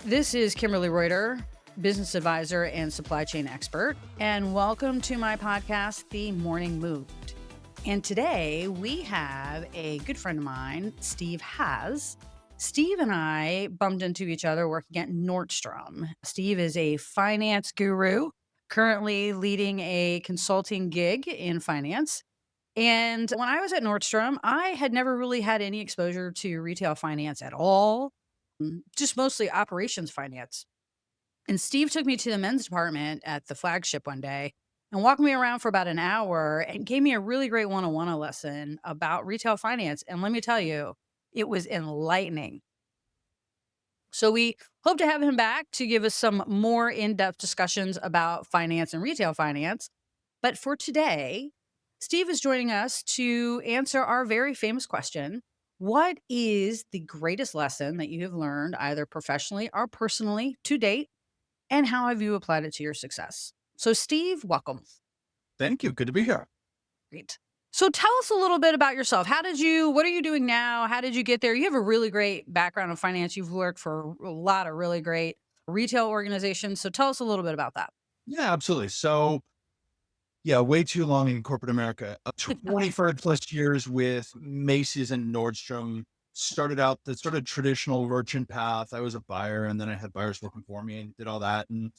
This is Kimberly Reuter, business advisor and supply chain expert, and welcome to my podcast, The Morning Moved. And today we have a good friend of mine, Steve Haas. Steve and I bumped into each other working at Nordstrom. Steve is a finance guru, currently leading a consulting gig in finance. And when I was at Nordstrom, I had never really had any exposure to retail finance at all, just mostly operations finance. And Steve took me to the men's department at the flagship one day and walked me around for about an hour and gave me a really great one-on-one lesson about retail finance. And let me tell you, it was enlightening. So we hope to have him back to give us some more in-depth discussions about finance and retail finance. But for today, Steve is joining us to answer our very famous question: what is the greatest lesson that you have learned, either professionally or personally, to date? And how have you applied it to your success? So, Steve, welcome. Thank you. Good to be here. Great. So, tell us a little bit about yourself. What are you doing now? How did you get there? You have a really great background in finance. You've worked for a lot of really great retail organizations. So, tell us a little bit about that. Yeah, absolutely. So, yeah, way too long in corporate America. 25 plus years with Macy's and Nordstrom. Started out the sort of traditional merchant path. I was a buyer, and then I had buyers working for me and did all that. And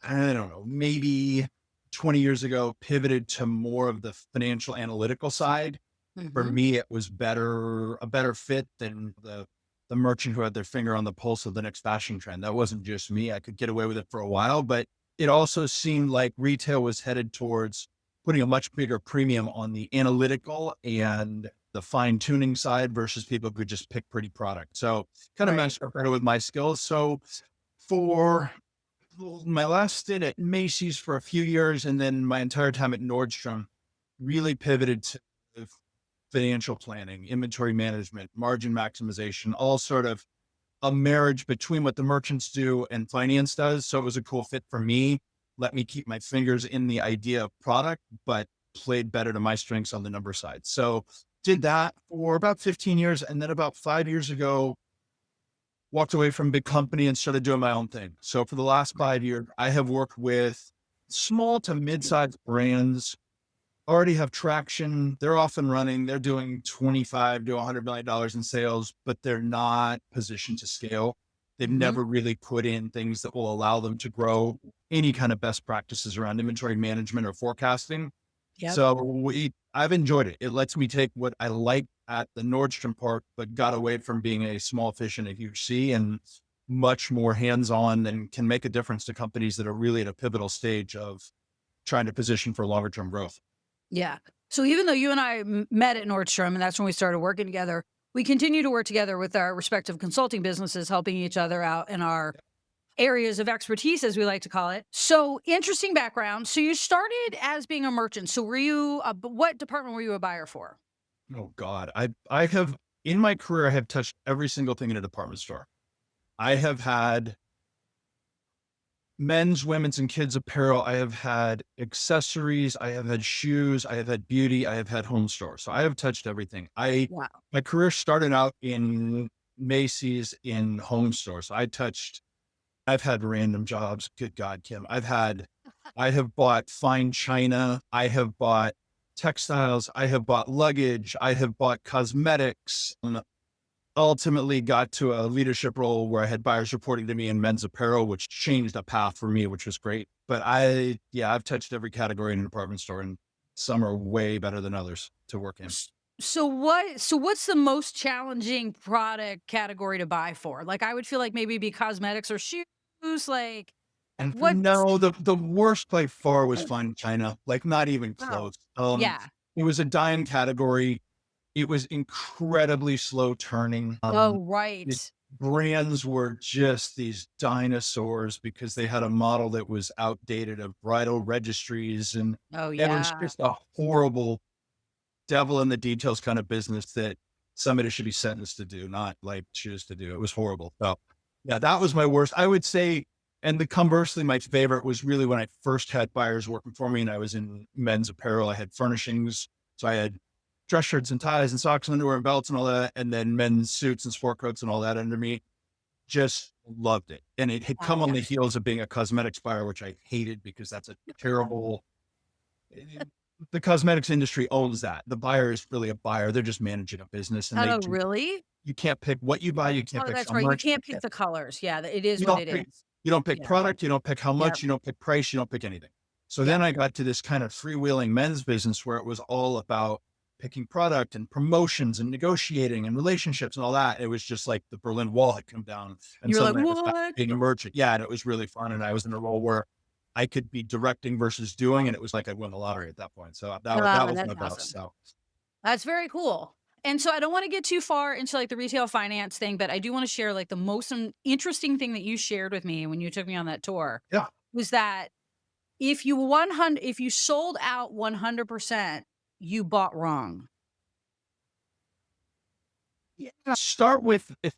I don't know, maybe 20 years ago, pivoted to more of the financial analytical side. For Hmm. me, it was a better fit than the merchant who had their finger on the pulse of the next fashion trend. That wasn't just me. I could get away with it for a while, but it also seemed like retail was headed towards putting a much bigger premium on the analytical and the fine tuning side versus people who could just pick pretty product. So kind of Right. matched up better with my skills. So for my last stint at Macy's for a few years, and then my entire time at Nordstrom, really pivoted to financial planning, inventory management, margin maximization, all sort of a marriage between what the merchants do and finance does. So it was a cool fit for me. Let me keep my fingers in the idea of product, but played better to my strengths on the number side. So did that for about 15 years. And then about 5 years ago, walked away from a big company and started doing my own thing. So for the last 5 years, I have worked with small to mid-sized brands, already have traction. They're off and running. They're doing 25 to $100 million in sales, but they're not positioned to scale. They've Hmm. never really put in things that will allow them to grow any kind of best practices around inventory management or forecasting. Yep. So I've enjoyed it. It lets me take what I like at the Nordstrom part, but got away from being a small fish in a huge sea and much more hands-on and can make a difference to companies that are really at a pivotal stage of trying to position for longer term growth. Yeah. So even though you and I met at Nordstrom, and that's when we started working together, we continue to work together with our respective consulting businesses, helping each other out in our areas of expertise, as we like to call it. So interesting background. So you started as being a merchant. So what department were you a buyer for? Oh God. I have in my career, I have touched every single thing in a department store. I have had men's, women's, and kids apparel. I have had accessories. I have had shoes. I have had beauty. I have had home stores. So I have touched everything. Wow. My career started out in Macy's in home stores. I've had random jobs. Good God, Kim. I have bought fine china. I have bought textiles. I have bought luggage. I have bought cosmetics. And ultimately got to a leadership role where I had buyers reporting to me in men's apparel, which changed a path for me, which was great. But I've touched every category in a department store, and some are way better than others to work in. S- So what's the most challenging product category to buy for? Like I would feel like maybe it'd be cosmetics or shoes. Like And what? no, the worst by far was fine china, like not even Oh, close. yeah. It was a dying category. It was incredibly slow turning. Oh, The right. brands were just these dinosaurs because they had a model that was outdated of bridal registries, and Oh, it was yeah. just a horrible devil in the details kind of business that somebody should be sentenced to do, not like choose to do. It was horrible. So yeah, that was my worst. I would say, and the conversely, my favorite was really when I first had buyers working for me and I was in men's apparel. I had furnishings. So I had dress shirts and ties and socks and underwear and belts and all that. And then men's suits and sport coats and all that under me. Just loved it. And it had come on Yeah. the heels of being a cosmetics buyer, which I hated because that's a terrible, the cosmetics industry owns that. The buyer is really a buyer. They're just managing a business and Oh, really? you can't pick what you buy. You can't Oh, pick that's how right. You much. can't pick the colors. Yeah, it is You what don't it pick is. you don't pick Yeah. product, you don't pick how Yep. much, you don't pick price, you don't pick anything. So then Yep. I got to this kind of freewheeling men's business where it was all about picking product and promotions and negotiating and relationships and all that. It was just like the Berlin Wall had come down and You were like, suddenly I was back "What?" being a merchant. Yeah, and it was really fun. And I was in a role where I could be directing versus doing, and it was like I won the lottery at that point. So that was That's my best. awesome. So That's very cool. And so I don't wanna get too far into, like, the retail finance thing, but I do wanna share, like, the most interesting thing that you shared with me when you took me on that tour yeah. was that if you sold out 100%, you bought wrong. Yeah. Start with if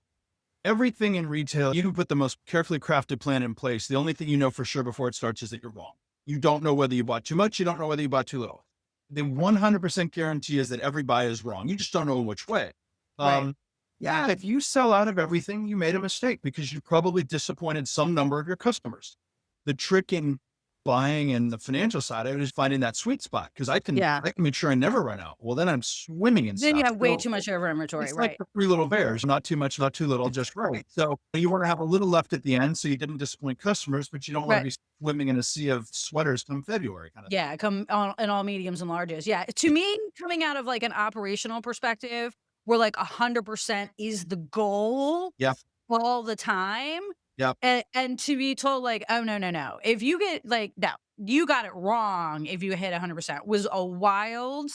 everything in retail, you can put the most carefully crafted plan in place. The only thing you know for sure before it starts is that you're wrong. You don't know whether you bought too much. You don't know whether you bought too little. The 100% guarantee is that every buy is wrong. You just don't know which way. Right. Um, yeah, if you sell out of everything, you made a mistake because you probably disappointed some number of your customers. The trick in buying and the financial side of it is finding that sweet spot because Yeah. I can make sure I never run out. Well, then I'm swimming in Then you stuff. have way So too much over inventory, it's like right. the three little bears, not too much, not too little, just right. So you want to have a little left at the end so you didn't disappoint customers, but you don't want to Right. be swimming in a sea of sweaters come February kind of thing. Yeah, come on in all mediums and larges. Yeah, to me, coming out of, like, an operational perspective, where, like, 100% is the goal Yeah. all the time, Yeah. and to be told, like, "Oh, no, no, no. If you get like, no, you got it wrong if you hit 100%," was a wild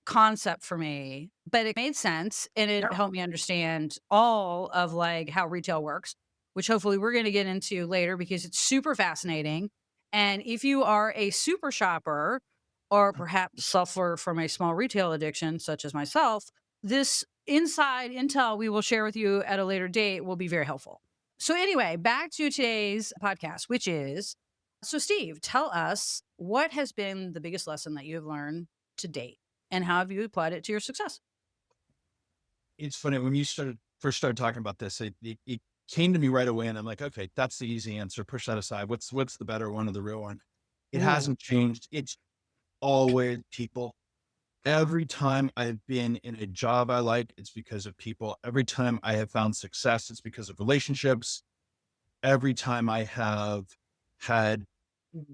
concept for me, but it made sense, and it Yeah. helped me understand all of, like, how retail works, which hopefully we're gonna get into later because it's super fascinating, and if you are a super shopper or perhaps suffer from a small retail addiction such as myself, this inside intel we will share with you at a later date will be very helpful. So anyway, back to today's podcast, which is so Steve, tell us what has been the biggest lesson that you have learned to date? And how have you applied it to your success? It's funny when you first started talking about this, it came to me right away and I'm like, okay, that's the easy answer. Push that aside. What's the better one or the real one? It Ooh, hasn't changed. It's always people. Every time I've been in a job I like, it's because of people. Every time I have found success, it's because of relationships. Every time I have had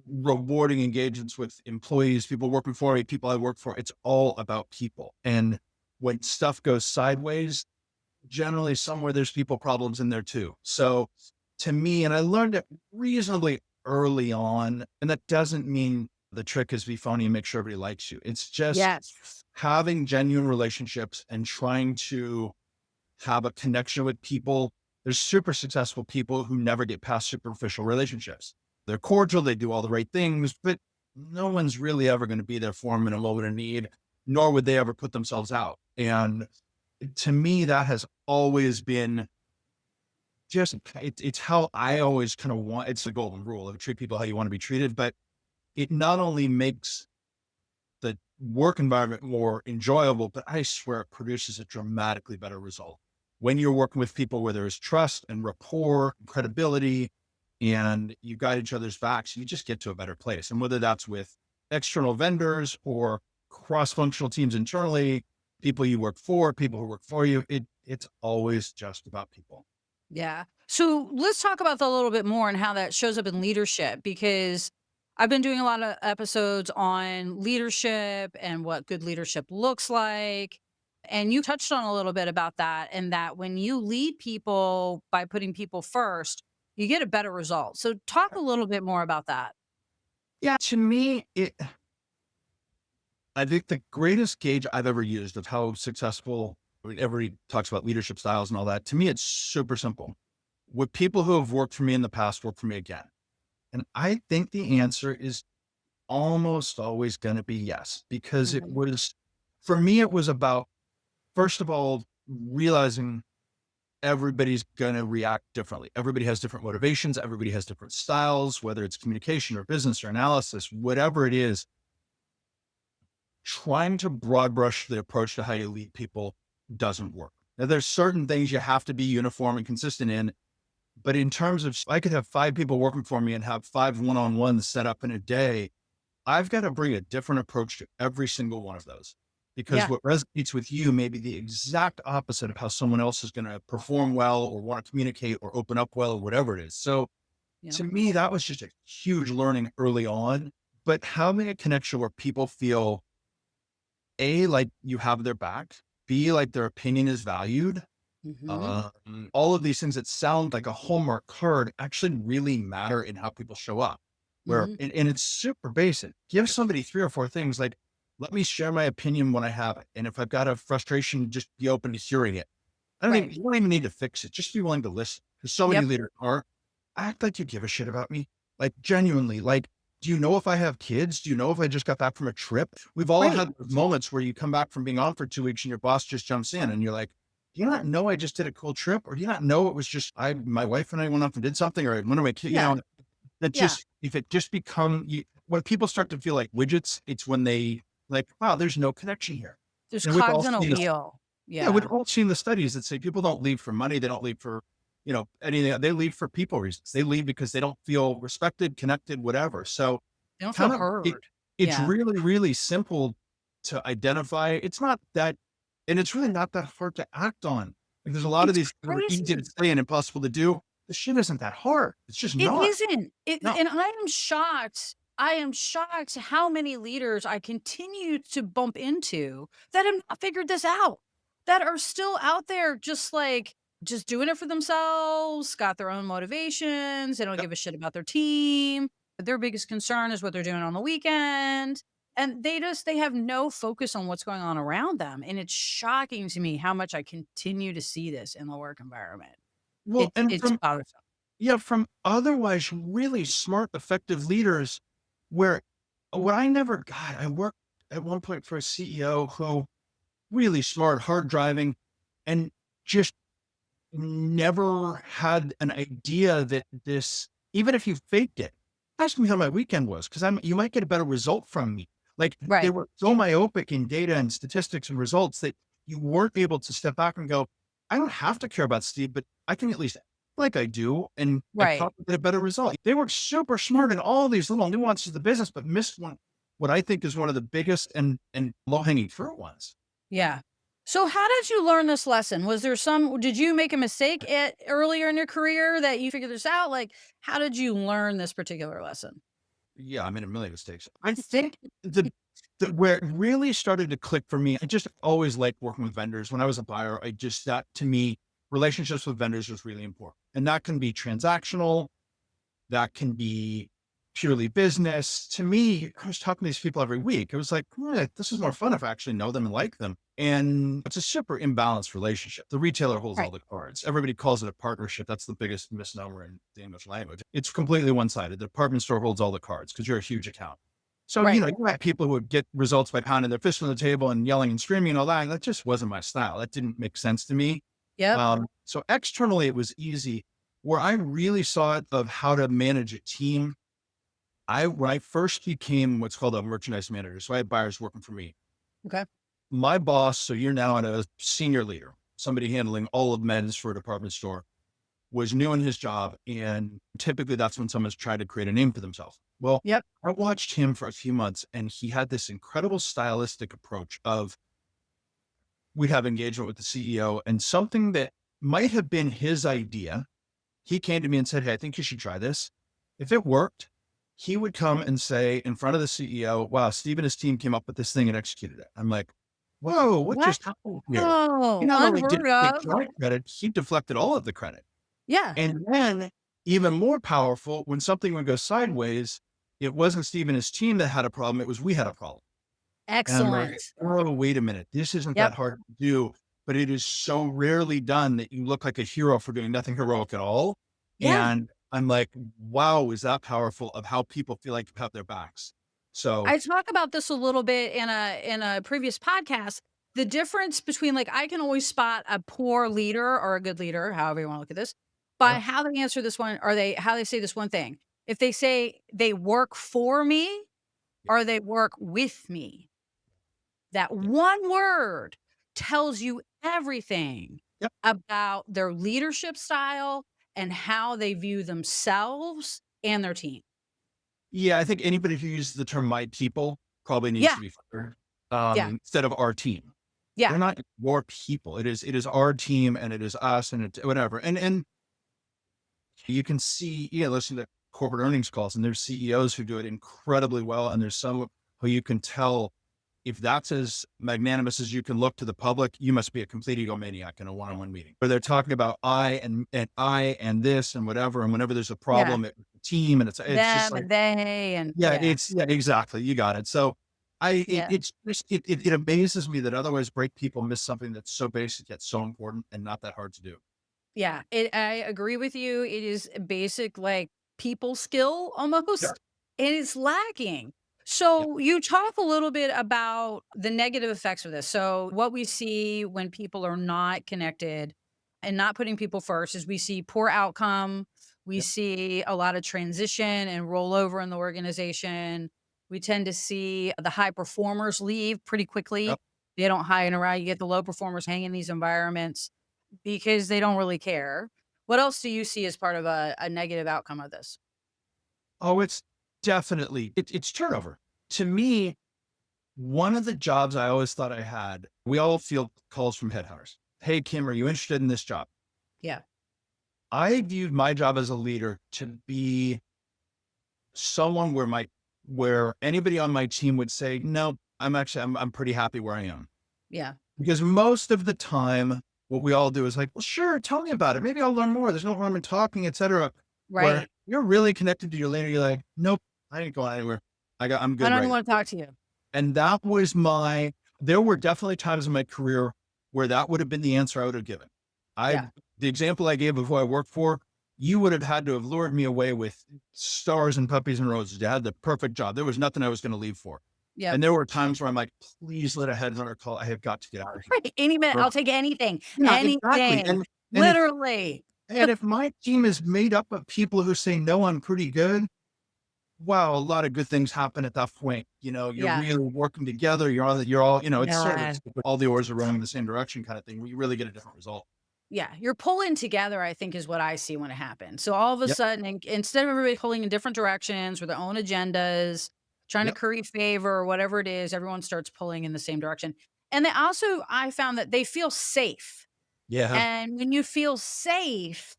rewarding engagements with employees, people working for me, people I work for, it's all about people. And when stuff goes sideways, generally somewhere there's people problems in there too. So to me, and I learned it reasonably early on, and that doesn't mean the trick is be phony and make sure everybody likes you. It's just yes. having genuine relationships and trying to have a connection with people. There's super successful people who never get past superficial relationships. They're cordial, they do all the right things, but no one's really ever going to be there for them in a moment of need, nor would they ever put themselves out. And to me, that has always been just it's how I always kind of want. It's the golden rule of treat people how you want to be treated, but it not only makes the work environment more enjoyable, but I swear it produces a dramatically better result. When you're working with people where there's trust and rapport, and credibility, and you got each other's backs, you just get to a better place. And whether that's with external vendors or cross-functional teams internally, people you work for, people who work for you, it's always just about people. Yeah. So let's talk about that a little bit more and how that shows up in leadership because I've been doing a lot of episodes on leadership and what good leadership looks like. And you touched on a little bit about that, and that when you lead people by putting people first, you get a better result. So, talk a little bit more about that. Yeah, to me, I think the greatest gauge I've ever used of how successful, I mean, everybody talks about leadership styles and all that. To me, it's super simple. Would people who have worked for me in the past work for me again? And I think the answer is almost always going to be yes, because it Mhm. was, for me, it was about, first of all, realizing everybody's going to react differently. Everybody has different motivations. Everybody has different styles, whether it's communication or business or analysis, whatever it is. Trying to broad brush the approach to how you lead people doesn't work. Now, there's certain things you have to be uniform and consistent in, But in terms of, I could have 5 people working for me and have 5 one-on-ones set up in a day. I've got to bring a different approach to every single one of those, because Yeah. what resonates with you may be the exact opposite of how someone else is going to perform well or want to communicate or open up well or whatever it is. So Yeah. to me, that was just a huge learning early on. But having a connection where people feel A, like you have their back, B, like their opinion is valued, Hmm. all of these things that sound like a Hallmark card actually really matter in how people show up. Where Hmm. and it's super basic. Give somebody 3 or 4 things like, let me share my opinion when I have it. And if I've got a frustration, just be open to hearing it. Right. You don't even need to fix it. Just be willing to listen. Because so many Yep. leaders are, act like you give a shit about me. Like genuinely, like, do you know if I have kids? Do you know if I just got back from a trip? We've all Right. had those moments where you come back from being on for 2 weeks and your boss just jumps in and you're like, do you not know I just did a cool trip? Or do you not know it was just my wife and I went off and did something, or one of my kids, Yeah. that Yeah. just, if it just become you, when people start to feel like widgets, it's when they like, wow, there's no connection here. There's And we've all cogs in a seen this. wheel. Yeah, we've Yeah. all seen the studies that say people don't leave for money. They don't leave for, anything. They leave for people reasons. They leave because they don't feel respected, connected, whatever. So They don't feel kind of heard. it's Yeah. really, really simple to identify. It's not that, and it's really not that hard to act on. Like there's a lot of It's these that are easy to crazy. say and impossible to do. The shit isn't that hard. It's just It not. isn't. It No. and I am shocked. I am shocked how many leaders I continue to bump into that have not figured this out, that are still out there just doing it for themselves, got their own motivations, they don't Yep. give a shit about their team. Their biggest concern is what they're doing on the weekend. And they have no focus on what's going on around them. And it's shocking to me how much I continue to see this in the work environment. Well, It's bothersome. from otherwise really smart, effective leaders where what I never got, I worked at one point for a CEO who really smart, hard driving, and just never had an idea that this, even if you faked it, ask me how my weekend was, because you might get a better result from me. Like they Right. were so myopic in data and statistics and results that you weren't able to step back and go, I don't have to care about Steve, but I can at least act like I do. And I Right. probably get a better result. They were super smart in all these little nuances of the business, but missed one, what I think is one of the biggest and low hanging fruit ones. Yeah. So how did you learn this lesson? Was there did you make a mistake earlier in your career that you figured this out? Like, how did you learn this particular lesson? Yeah, I made a million mistakes. I think the where it really started to click for me, I just always liked working with vendors. When I was a buyer, I just, that to me, relationships with vendors was really important. And that can be transactional, that can be purely business. To me, I was talking to these people every week. It was like, this is more fun if I actually know them and like them. And it's a super imbalanced relationship. The retailer holds all Right. the cards. Everybody calls it a partnership. That's the biggest misnomer in the English language. It's completely one sided. The department store holds all the cards because you're a huge account. So, Right. you had people who would get results by pounding their fist on the table and yelling and screaming and all that. And that just wasn't my style. That didn't make sense to me. Yep. So externally, it was easy. Where I really saw it of how to manage a team, when I first became what's called a merchandise manager, so I had buyers working for me. Okay. My boss, so you're now at a senior leader, somebody handling all of men's for a department store, was new in his job. And typically that's when someone's tried to create a name for themselves. Well, Yep. I watched him for a few months and he had this incredible stylistic approach of, we'd have engagement with the CEO and something that might have been his idea. He came to me and said, hey, I think you should try this. If it worked, he would come and say in front of the CEO, wow, Steve and his team came up with this thing and executed it. I'm like, whoa, what What? just happened here? He Oh, not only unheard didn't take of. my credit, he deflected all of the credit. Yeah. And then even more powerful, when something would go sideways, it wasn't Steve and his team that had a problem. It was, we had a problem. And I'm like, Excellent. oh, wait a minute. This isn't Yep. that hard to do, but it is so rarely done that you look like a hero for doing nothing heroic at all. Yeah. And I'm like, wow, is that powerful of how people feel like you have their backs? So I talk about this a little bit in a previous podcast. The difference between like I can always spot a poor leader or a good leader, however you want to look at this, by yeah, how they answer this one, or they how they say this one thing. If they say they work for me yeah, or they work with me, that yeah, one word tells you everything yep, about their leadership style and how they view themselves and their team. Yeah, I think anybody who uses the term "my people" probably needs Yeah. to be fired, Yeah. instead of "our team." Yeah. They're not your people. It is our team, and it is us, and it whatever. And you can see, listen to corporate earnings calls, and there's CEOs who do it incredibly well, and there's some who you can tell if that's as magnanimous as you can look to the public, you must be a complete egomaniac in a one-on-one meeting where they're talking about I and this and whatever, and whenever there's a Yeah. problem, it's a team, and it's just Them like, and they and yeah, yeah, exactly. You got it. So yeah. it's just, it amazes me that otherwise great people miss something that's so basic yet so important and not that hard to do. Yeah. I agree with you. It is a basic like people skill Yeah. almost. And it's lacking. Yeah. So you talk a little bit about the negative effects of this. So what we see when people are not connected and not putting people first is we see poor outcome. We Yeah. see a lot of transition and rollover in the organization. We tend to see the high performers leave pretty quickly. Yep. They don't hang around. You get the low performers hang in these environments because they don't really care. What else do you see as part of a negative outcome of this? Oh, it's definitely it's turnover. To me, one of the jobs I always thought I had, we all field calls from headhunters. Hey, Kim, are you interested in this job? Yeah. I viewed my job as a leader to be someone where anybody on my team would say, no, I'm pretty happy where I am. Yeah. Because most of the time, what we all do is like, well, sure, tell me about it. Maybe I'll learn more. There's no harm in talking, etc. Where Right. you're really connected to your leader, you're like, nope, I ain't going anywhere. I'm I good don't right even now. want to talk to you. And that was there were definitely times in my career where that would have been the answer I would have given. Yeah. The example I gave of who I worked for, you would have had to have lured me away with stars and puppies and roses. You had the perfect job. There was nothing I was going to leave for. Yep. And there were times where I'm like, please let a headhunter call. I have got to get out of here. Right. Any minute, Or- I'll take anything. yeah, exactly. Anything. And if Literally. my team is made up of people who say, no, I'm pretty good. Wow, a lot of good things happen at that point. You're Yeah. really working together. You're all, it's sort Yeah. of all the oars are rowing in the same direction kind of thing, where you really get a different result. Yeah. You're pulling together, I think, is what I see when it happens. So all of a Yep. sudden, instead of everybody pulling in different directions with their own agendas, trying to Yep. curry favor or whatever it is, everyone starts pulling in the same direction. And they also, I found that they feel safe. Yeah. And when you feel safe,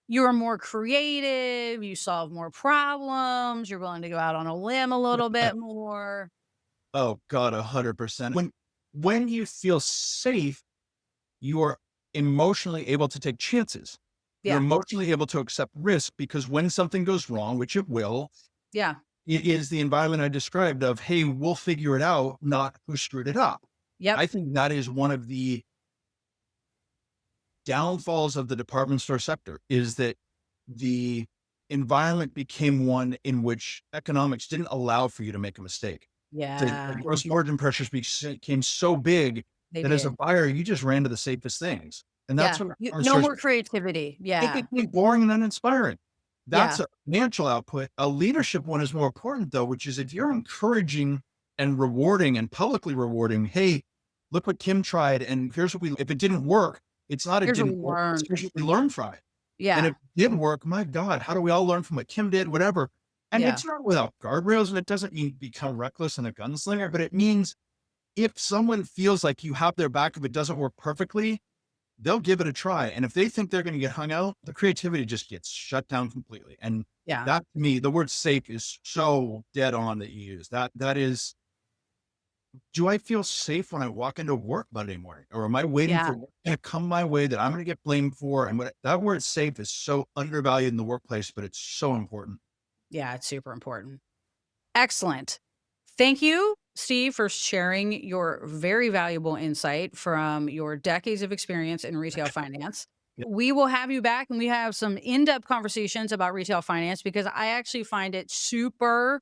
you're more creative, you solve more problems, you're willing to go out on a limb a little bit more. Oh God, 100%. When you feel safe, you are emotionally able to take chances. You're Yeah. emotionally able to accept risk because when something goes wrong, which it will, Yeah. it is the environment I described of, hey, we'll figure it out, not who screwed it up. Yep. I think that is one of the downfalls of the department store sector is that the environment became one in which economics didn't allow for you to make a mistake. The Yeah. gross margin pressures became so big They that as a did. buyer, you just ran to the safest things. And that's Yeah. when department No stores, more creativity. it Yeah. became boring and uninspiring. That's Yeah. a financial output. A leadership one is more important though, which is if you're encouraging and rewarding and publicly rewarding, hey, look what Kim tried. And here's what if it didn't work, it's not, it Here's what we didn't work. It's learned. here's what we learned from it. And if Yeah. it did work, my God, how do we all learn from what Kim did, whatever? And Yeah. it's not without guardrails, and it doesn't mean become reckless and a gunslinger, but it means if someone feels like you have their back, if it doesn't work perfectly, they'll give it a try. And if they think they're going to get hung out, the creativity just gets shut down completely. And Yeah. that to me, the word safe is so dead on that you use. That is, do I feel safe when I walk into work Monday morning? Or am I waiting Yeah. for work to come my way that I'm going to get blamed for? And that word safe is so undervalued in the workplace, but it's so important. Yeah. It's super important. Excellent. Thank you, Steve, for sharing your very valuable insight from your decades of experience in retail finance. Yep. We will have you back and we have some in-depth conversations about retail finance because I actually find it super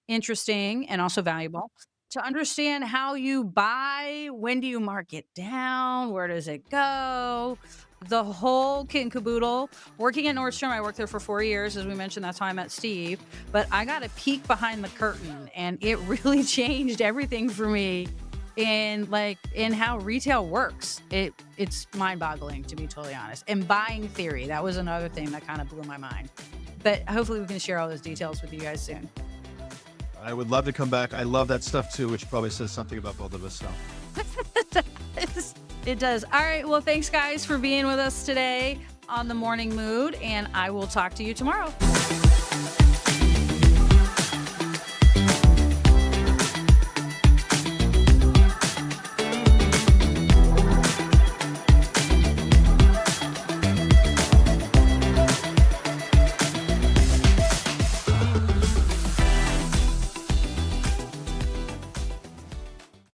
interesting and also valuable to understand how you buy, when do you mark it down, where does it go, the whole kit and caboodle. Working at Nordstrom, I worked there for 4 years. As we mentioned, that's how I met Steve. But I got a peek behind the curtain and it really changed everything for me in how retail works. It's mind-boggling, to be totally honest. And buying theory, that was another thing that kind of blew my mind. But hopefully we can share all those details with you guys soon. I would love to come back. I love that stuff too, which probably says something about both of us. So. It does. All right. Well, thanks guys for being with us today on The Morning Mood, and I will talk to you tomorrow.